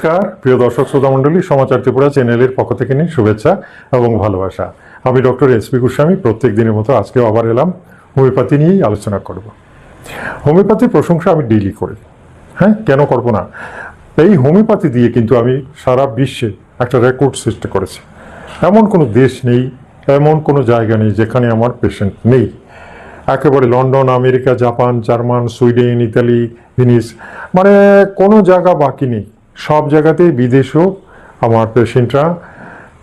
নমস্কার প্রিয় দর্শক শ্রোতা মণ্ডলী, সমাচার ত্রিপুরা চ্যানেলের পক্ষ থেকে নিয়ে শুভেচ্ছা এবং ভালোবাসা। আমি ডক্টর এসপি গোস্বামী প্রত্যেক দিনের মতো আজকেও আবার এলাম হোমিওপ্যাথি নিয়েই আলোচনা করব। হোমিওপ্যাথির প্রশংসা আমি ডেইলি করি, হ্যাঁ, কেন করব না। এই হোমিওপ্যাথি দিয়ে কিন্তু আমি সারা বিশ্বে একটা রেকর্ড সৃষ্টি করেছি। এমন কোনো দেশ নেই, এমন কোনো জায়গা নেই যেখানে আমার পেশেন্ট নেই। একেবারে London, America, Japan, German, Sweden, Italy, Venice, মানে কোনো জায়গা বাকি নেই। সব জায়গাতেই বিদেশেও আমার পেশেন্টরা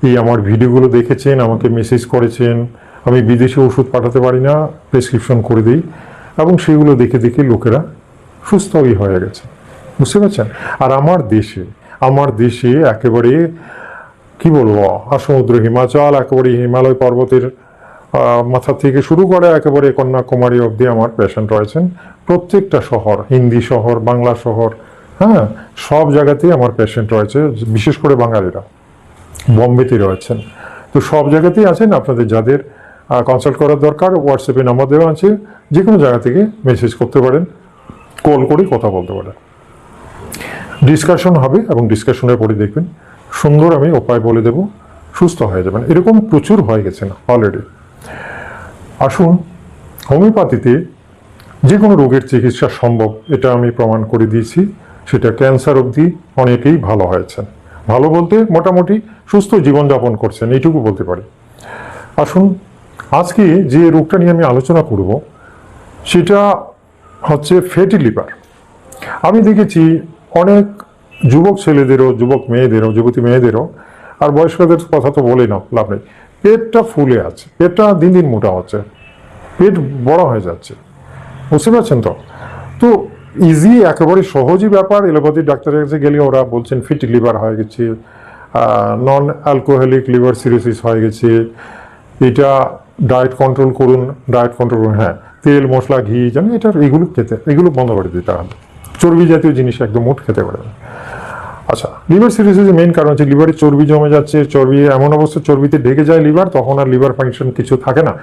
এই আমার ভিডিওগুলো দেখেছেন, আমাকে মেসেজ করেছেন। আমি বিদেশে ওষুধ পাঠাতে পারি না, প্রেসক্রিপশন করে দিই, এবং সেগুলো দেখে দেখে লোকেরা সুস্থই হয়ে গেছে, বুঝতে পারছেন। আর আমার দেশে একেবারে কি বলবো, সমুদ্র, হিমাচল, একেবারে হিমালয় পর্বতের মাথা থেকে শুরু করে একেবারে কন্যাকুমারী অবধি আমার পেশেন্ট রয়েছেন। প্রত্যেকটা শহর, হিন্দি শহর, বাংলা শহর, হ্যাঁ, সব জায়গাতেই আমার পেশেন্ট রয়েছে। বিশেষ করে বাঙালিরা বম্বেতে রয়েছেন। তো সব জায়গাতেই আছেন। আপনাদের যাদের কনসাল্ট করার দরকার, হোয়াটসঅ্যাপে নাম্বার দেওয়া আছে, যে কোনো জায়গা থেকে মেসেজ করতে পারেন, কল করে কথা বলতে পারেন। ডিসকাশন হবে এবং ডিসকাশনের পরে দেখবেন সুন্দর আমি উপায় বলে দেব, সুস্থ হয়ে যাবেন। এরকম প্রচুর হয়ে গেছে না অলরেডি। আসুন, হোমিওপ্যাথিতে যে কোনো রোগের চিকিৎসা সম্ভব, এটা আমি প্রমাণ করে দিয়েছি। সেটা ক্যান্সার অবধি অনেকেই ভালো হয়েছেন। ভালো বলতে মোটামুটি সুস্থ জীবনযাপন করছেন, এইটুকু বলতে পারি। আসুন, আজকে যে রোগটা নিয়ে আমি আলোচনা করব সেটা হচ্ছে ফ্যাটি লিভার। আমি দেখেছি অনেক যুবক ছেলেদেরও, যুবক মেয়েদেরও, যুবতী মেয়েদেরও, আর বয়স্কদের কথা তো বলেই না, লাভ নেই, পেটটা ফুলে আছে, পেটটা দিন দিন মোটা হচ্ছে, পেট বড় হয়ে যাচ্ছে, বুঝতে পারছেন তো। তো ইজি, একেবারে সহজই ব্যাপার। এলোপ্যাথি ডাক্তারের কাছে গেলে ওরা বলছেন ফ্যাটি লিভার হয়ে গেছে, নন অ্যালকোহলিক লিভার সিরোসিস হয়ে গেছে, এটা ডায়েট কন্ট্রোল করুন, ডায়েট কন্ট্রোল করুন, হ্যাঁ, তেল মশলা ঘি জানেন, এগুলো বন্ধ করে দিতে হবে। চর্বি জাতীয় জিনিস একদম মোট খেতে পারে না। আচ্ছা, লিভার সিরোসিসের মেইন কারণ হচ্ছে লিভারে চর্বি জমে যাচ্ছে। চর্বি এমন অবস্থা, চর্বিতে ঢেকে যায় লিভার, তখন আর লিভার ফাংশন কিছু থাকে না,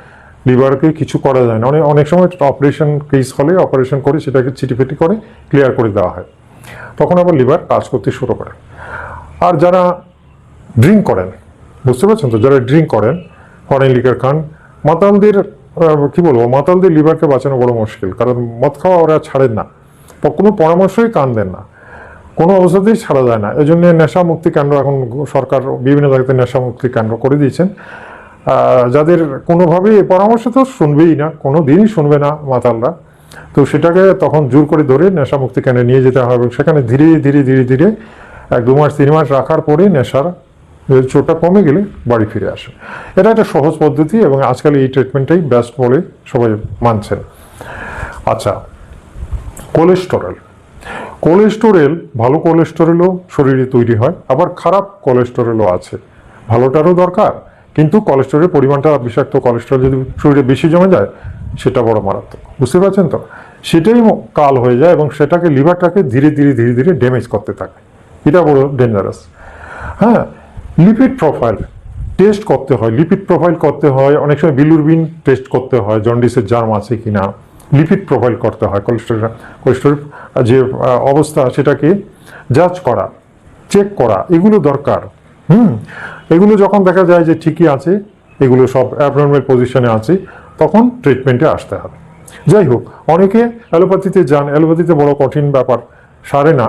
লিভারকে কিছু করা যায় না। অনেক সময় অপারেশন কেস হলে অপারেশন করে সেটাকে ছিটিফিটি করে ক্লিয়ার করে দেওয়া হয়, তখন আবার লিভার কাজ করতে শুরু করে। আর যারা ড্রিঙ্ক করেন, বুঝতে পারছেন তো, যারা ড্রিঙ্ক করেন, ফরেন লিকার খান, মাতালদের কি বলবো, মাতালদের লিভারকে বাঁচানো বড় মুশকিল, কারণ মদ খাওয়া ওরা ছাড়েন না, কোনো পরামর্শই কান দেন না, কোনো অবস্থাতেই ছাড়া যায় না। এই জন্য নেশা মুক্তি কেন্দ্র এখন সরকার বিভিন্ন জায়গাতে নেশা মুক্তি কেন্দ্র করে দিয়েছেন। যাদের কোনোভাবে পরামর্শ তো শুনবেই না, কোনো দিনই শুনবে না মাতালরা, তো সেটাকে তখন জোর করে ধরে নেশা মুক্তি কেন্দ্রে নিয়ে যেতে হবে, এবং সেখানে ধীরে ধীরে ধীরে ধীরে 1-2 মাস 3 মাস রাখার পরে নেশার চোটটা কমে গেলে বাড়ি ফিরে আসে। এটা একটা সহজ পদ্ধতি, এবং আজকাল এই ট্রিটমেন্টটাই বেস্ট বলে সবাই মানছেন। আচ্ছা, কোলেস্টেরল, ভালো কোলেস্টেরলও শরীরে তৈরি হয়, আবার খারাপ কোলেস্টেরলও আছে। ভালোটারও দরকার, কিন্তু কোলেস্টেরলের পরিমাণটা, বিষাক্ত কোলেস্টেরল যদি শরীরে বেশি জমে যায় সেটা বড় মারাত্মক, বুঝতে পারছেন তো। সেটাই কাল হয়ে যায় এবং সেটাকে লিভারটাকে ধীরে ধীরে ধীরে ধীরে ড্যামেজ করতে থাকে। এটা বড় ডেঞ্জারাস। হ্যাঁ, লিপিড প্রোফাইল টেস্ট করতে হয়, লিপিড প্রোফাইল করতে হয়, অনেক সময় বিলিরুবিন টেস্ট করতে হয়, জন্ডিসের জার্ম আছে কিনা, লিপিড প্রোফাইল করতে হয়, কোলেস্টেরল যে অবস্থা সেটাকে জাজ করা, চেক করা, এগুলো দরকার। এগুলো যখন দেখা যায় যে ঠিকই আছে, এগুলো সব অ্যাবনর্মাল পজিশনে আছে, তখন ট্রিটমেন্টে আসতে হবে। যাই হোক, অনেকে অ্যালোপ্যাথিতে যান, অ্যালোপ্যাথিতে বড় কঠিন ব্যাপার, সারে না।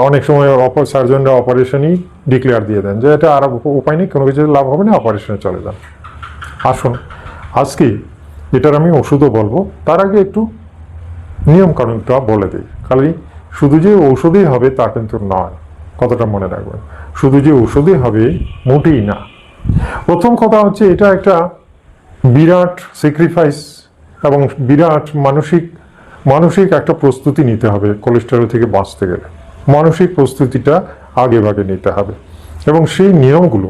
অনেক সময় সার্জনরা অপারেশনই ডিক্লেয়ার দিয়ে দেন যে এটা আর উপায় নেই, কোনো কিছু লাভ হবে না, অপারেশনে চলে যান। আসুন, আজকে এটার আমি ওষুধও বলবো, তার আগে একটু নিয়মকানুনটা বলে দিই। খালি শুধু যে ঔষধই হবে তা কিন্তু নয়, কথাটা মনে রাখবেন। শুধু যে ঔষধই হবে মোটেই না। প্রথম কথা হচ্ছে, এটা একটা বিরাট স্যাক্রিফাইস এবং বিরাট মানসিক একটা প্রস্তুতি নিতে হবে। কোলেস্টেরল থেকে বাঁচতে গেলে মানসিক প্রস্তুতিটা আগে ভাগে নিতে হবে, এবং সেই নিয়মগুলো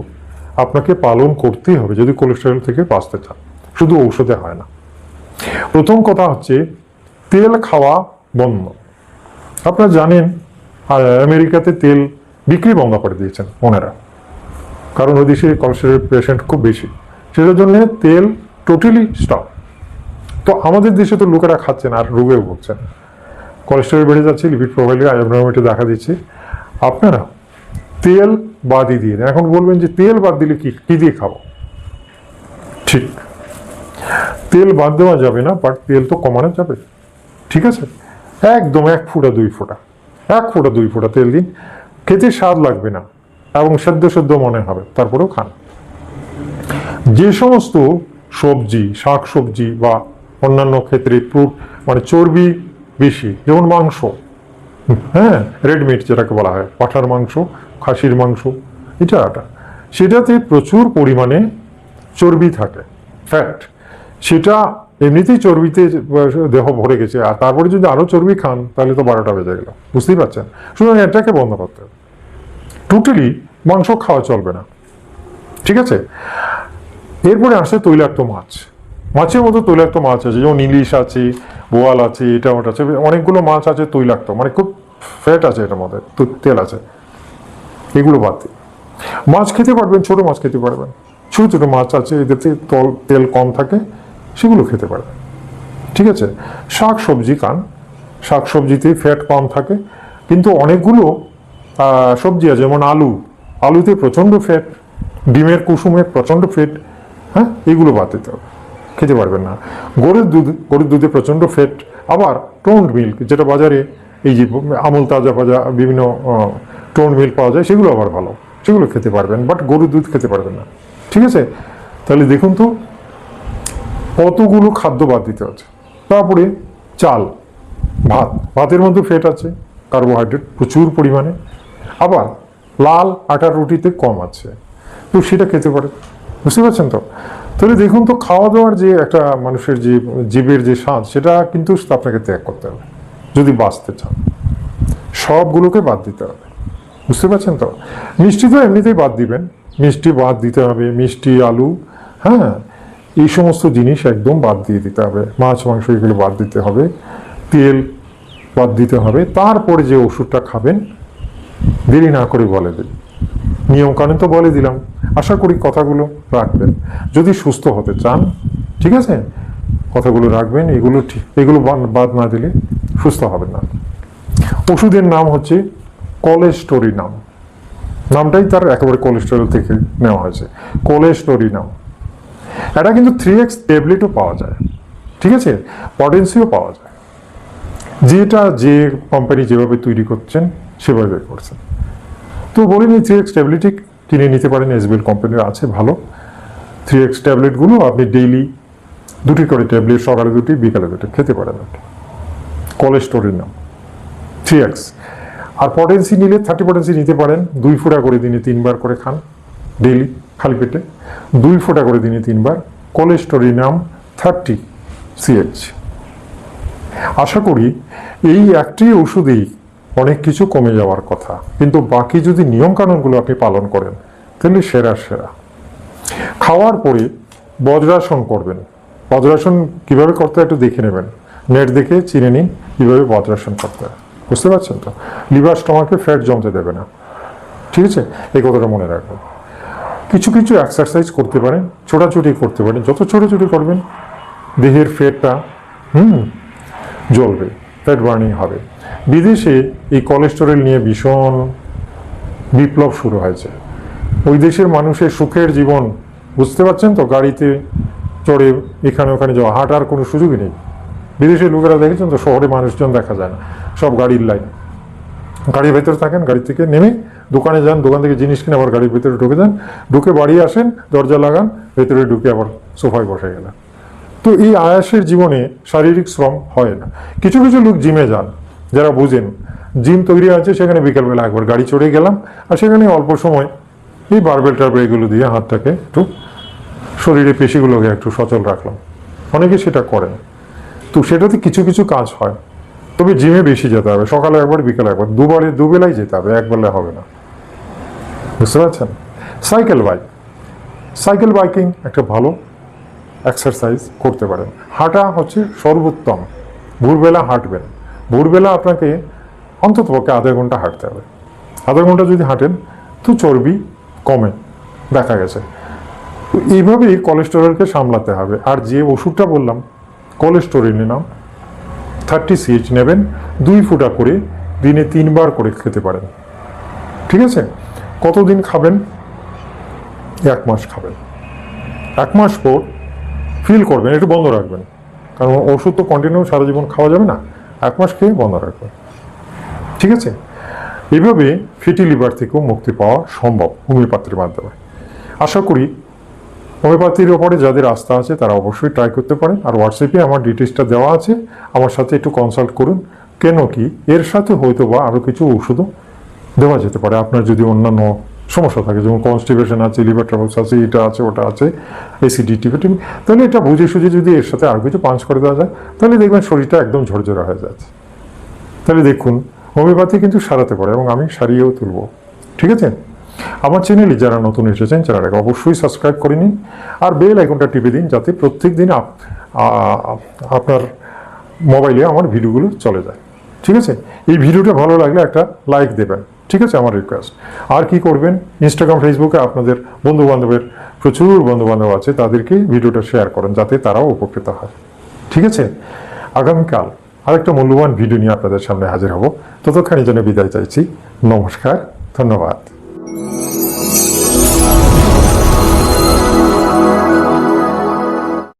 আপনাকে পালন করতেই হবে যদি কোলেস্টেরল থেকে বাঁচতে চান। শুধু ঔষধে হয় না। প্রথম কথা হচ্ছে তেল খাওয়া বন্ধ। আপনারা জানেন আমেরিকাতে তেল বিক্রি বন্ধ করে দিয়েছেন ওনারা, কারণ ওই দেশে কোলেস্টেরল পেশেন্ট খুব বেশি, সেটার জন্য তেল টোটালি স্টপ। তো আমাদের দেশে তো লোকেরা খাচ্ছেন আর রোগেও ভুগছেন, কোলেস্টেরল বেড়ে যাচ্ছে, লিপিড প্রোফাইলে অ্যাবনর্মালিটি দেখা দিচ্ছে, আপনারা তেল বাদই দিয়ে দেন। এখন বলবেন যে তেল বাদ দিলে কি দিয়ে খাবো? ঠিক, তেল বাদ দেওয়া যাবে না, বাট তেল তো কমানো যাবে। ঠিক আছে, একদম 1 ফোঁটা 2 ফোঁটা 1 ফোঁটা 2 ফোঁটা তেল দিন, খেতে স্বাদ লাগবে না এবং সেদ্ধ সেদ্ধ মনে হবে, তারপরেও খান। যে সমস্ত সবজি, শাক সবজি বা অন্যান্য ক্ষেত্রে মানে চর্বি বেশি, যেমন মাংস, হ্যাঁ, রেড মিট যেটাকে বলা হয়, পাঁঠার মাংস, খাসির মাংস, এটা সেটাতে প্রচুর পরিমাণে চর্বি থাকে, ফ্যাট। সেটা এমনিতেই চর্বিতে দেহ ভরে গেছে, আর তারপরে যদি আরো চর্বি খান তাহলে তো 12টা বেজে গেল, বুঝতেই পারছেন। সুতরাং এটাকে বন্ধ করতে হবে, টোটালি মাংস খাওয়া চলবে না। ঠিক আছে, এরপরে আসে তৈলাক্ত মাছ। মাছের মধ্যে তৈলাক্ত মাছ আছে, যেমন ইলিশ আছে, বোয়াল আছে, এটা ওটা আছে, অনেকগুলো মাছ আছে তৈলাক্ত, মানে খুব ফ্যাট আছে এটার মধ্যে, তেল আছে, এগুলো বাদ দিন। মাছ খেতে পারবেন, ছোট মাছ খেতে পারবেন, ছোট ছোট মাছ আছে এদেরতে তেল কম থাকে, সেগুলো খেতে পারবেন। ঠিক আছে, শাক সবজি খান, শাক সবজিতে ফ্যাট কম থাকে, কিন্তু অনেকগুলো সবজি আছে, যেমন আলুতে প্রচণ্ড ফ্যাট, ডিমের কুসুমে প্রচণ্ড ফ্যাট, হ্যাঁ, এগুলো বাদ দিতে হবে, খেতে পারবেন না। গরুর দুধে প্রচণ্ড ফ্যাট, আবার টোন্ড মিল্ক, যেটা বাজারে এই যে আমুল তাজা বিভিন্ন টোন্ড মিল্ক পাওয়া যায়, সেগুলো আবার ভালো, সেগুলো খেতে পারবেন, বাট গরুর দুধ খেতে পারবেন না। ঠিক আছে, তাহলে দেখুন তো কতগুলো খাদ্য বাদ দিতে হচ্ছে। তারপরে চাল, ভাতের মধ্যে ফ্যাট আছে, কার্বোহাইড্রেট প্রচুর পরিমাণে, আবার লাল আটার রুটিতে কম আছে, তো সেটা খেতে পারে, বুঝতে পারছেন তো। তাহলে দেখুন তো, খাওয়া দাওয়ার যে একটা মানুষের যে জীবের যে স্বাদ, সেটা কিন্তু আপনাকে ত্যাগ করতে হবে যদি বাঁচতে চান, সবগুলোকে বাদ দিতে হবে, বুঝতে পারছেন তো। মিষ্টি তো এমনিতেই বাদ দিবেন, মিষ্টি বাদ দিতে হবে, মিষ্টি, আলু, হ্যাঁ, এই সমস্ত জিনিস একদম বাদ দিয়ে দিতে হবে, মাছ মাংস এগুলো বাদ দিতে হবে, তেল বাদ দিতে হবে। তারপরে যে ওষুধটা খাবেন দেরি না করে বলে দিন, নিয়মকানুন তো বলে দিলাম, আশা করি কথাগুলো রাখবেন যদি সুস্থ হতে চান। ঠিক আছে, কথাগুলো রাখবেন, এগুলো বাদ না দিলে সুস্থ হবেন না। ওষুধের নাম হচ্ছে কোলেস্টোরিনাম, নামটাই তার একেবারে কোলেস্টেরল থেকে নেওয়া হয়েছে, কোলেস্টোরিনাম। এটা কিন্তু 3x ট্যাবলেটও পাওয়া যায়, ঠিক আছে, পটেন্সিও পাওয়া যায়, যেটা যে কোম্পানি যেভাবে তৈরি করছেন সেভাবে করছেন। তো বলিনি 3x ট্যাবলেট কিনে নিতে পারেন, এসবিএল কোম্পানির আছে ভালো 3x ট্যাবলেটগুলো, আপনি ডেইলি 2টি করে ট্যাবলেট, সকালে 2টি বিকালে 2টি খেতে পারেন। কোলেস্টোরিনাম 3x। আর পটেন্সি নিলে 30 পটেন্সি নিতে পারেন, 2 ফোঁটা করে দিনে 3 বার করে খান, ডেইলি খালি পেটে 2 ফোঁটা করে দিনে 3 বার, কোলেস্টোরিনাম 30 CH। আশা করি এই একটি ওষুধেই অনেক কিছু কমে যাওয়ার কথা, কিন্তু বাকি যদি নিয়মকানুনগুলো আপনি পালন করেন তাহলে সেরা। খাওয়ার পরে বজ্রাসন করবেন। বজ্রাসন কিভাবে করতে হয় একটু দেখে নেবেন, নেট দেখে চিনে নিন কিভাবে বজ্রাসন করতে হয়, বুঝতে পারছেন তো। লিভার স্টমাকে ফ্যাট জমতে দেবে না, ঠিক আছে, এই কথাটা মনে রাখবেন। কিছু এক্সারসাইজ করতে পারেন, ছোটাছুটি করতে পারেন, যত ছোটাছুটি করবেন দেহের ফ্যাটটা জ্বলবে, ফ্যাট বার্নিং হবে। বিদেশে এই কোলেস্টেরল নিয়ে ভীষণ বিপ্লব শুরু হয়েছে, ওই দেশের মানুষের সুখের জীবন, বুঝতে পারছেন তো। গাড়িতে চড়ে এখানে ওখানে যাওয়া, হাঁটার কোনো সুযোগই নেই। বিদেশের লোকেরা দেখেছেন তো, শহরে মানুষজন দেখা যায় না, সব গাড়ির লাইন, গাড়ির ভেতরে থাকেন, গাড়ি থেকে নেমে দোকানে যান, দোকান থেকে জিনিস কিনে আবার গাড়ির ভেতরে ঢুকে যান, ঢুকে বাড়ি আসেন, দরজা লাগান, ভেতরে ঢুকে আবার সোফায় বসে গেলেন। তো এই আয়াসের জীবনে শারীরিক শ্রম হয় না। কিছু লোক জিমে যান, যারা বুঝেন জিম তৈরি আছে, সেখানে বিকেলবেলা একবার গাড়ি চড়ে গেলাম, আর সেখানে অল্প সময় এই বারবেল টারবেল এগুলো দিয়ে হাতটাকে একটু, শরীরে পেশিগুলোকে একটু সচল রাখলাম, অনেকে সেটা করেন। তো সেটাতে কিছু কাজ হয়, তবে জিমে বেশি যেতে হবে, সকালে একবার বিকেলে একবার, দুবেলাই যেতে হবে, একবেলা হবে না, বুঝতে পারছেন। সাইকেল বাইকিং একটা ভালো এক্সারসাইজ করতে পারেন। হাঁটা হচ্ছে সর্বোত্তম, ভোরবেলা হাঁটবেন, ভোরবেলা আপনাকে অন্ততপক্ষে আধা ঘন্টা হাঁটতে হবে। আধা ঘন্টা যদি হাঁটেন তো চর্বি কমে, দেখা গেছে। তো এইভাবেই কোলেস্টেরলকে সামলাতে হবে। আর যে ওষুধটা বললাম কোলেস্টোরিনাম 30 CH নেবেন, 2 ফোঁটা করে দিনে 3 বার করে খেতে পারেন, ঠিক আছে? কতদিন খাবেন? 1 মাস খাবেন। 1 মাস পর ফিল করবেন, একটু বন্ধ রাখবেন, কারণ ওষুধ তো কন্টিনিউ সারা জীবন খাওয়া যাবে না। 1 মাস খেয়ে বন্ধ রাখবেন, ঠিক আছে? এইভাবে ফ্যাটি লিভার থেকেও মুক্তি পাওয়া সম্ভব হোমিওপ্যাথির মাধ্যমে। আশা করি হোমিওপ্যাথির ওপরে যাদের আস্থা আছে তারা অবশ্যই ট্রাই করতে পারেন। আর হোয়াটসঅ্যাপে আমার ডিটেলসটা দেওয়া আছে, আমার সাথে একটু কনসাল্ট করুন। কেন কি এর সাথে হয়তো বা আরও কিছু ওষুধও দেওয়া যেতে পারে আপনার যদি অন্যান্য সমস্যা থাকে, যেমন কনস্টিপেশন আছে, লিভার ট্রাবলস আছে, এটা আছে, ওটা আছে, অ্যাসিডিটি, তাহলে এটা বুঝে সুঝে যদি এর সাথে আরও কিছু পাঞ্চ করে দেওয়া যায়, তাহলে দেখবেন শরীরটা একদম ঝরঝরা হয়ে যাচ্ছে। তাহলে দেখুন হোমিওপ্যাথি কিন্তু সারাতে পারে এবং আমি সারিয়েও তুলব, ঠিক আছে? আমার চ্যানেলে যারা নতুন এসেছেন চ্যানেলটাকে অবশ্যই সাবস্ক্রাইব করে নিন আর বেল আইকনটা টিপে দিন, যাতে প্রত্যেক দিন আপনার মোবাইলে আমার ভিডিওগুলো চলে যায়, ঠিক আছে? এই ভিডিওটা ভালো লাগলে একটা লাইক দেবেন, ঠিক আছে? আমার রিকোয়েস্ট। আর কি করবেন, ইনস্টাগ্রাম, ফেসবুকে আপনাদের বন্ধুবান্ধবের প্রচুর বন্ধুবান্ধব আছে, তাদেরকে ভিডিওটা শেয়ার করেন যাতে তারাও উপকৃত হয়, ঠিক আছে? আগামীকাল আরেকটা মূল্যবান ভিডিও নিয়ে আপনাদের সামনে হাজির হব। ততক্ষণের জন্য বিদায় চাইছি। নমস্কার, ধন্যবাদ।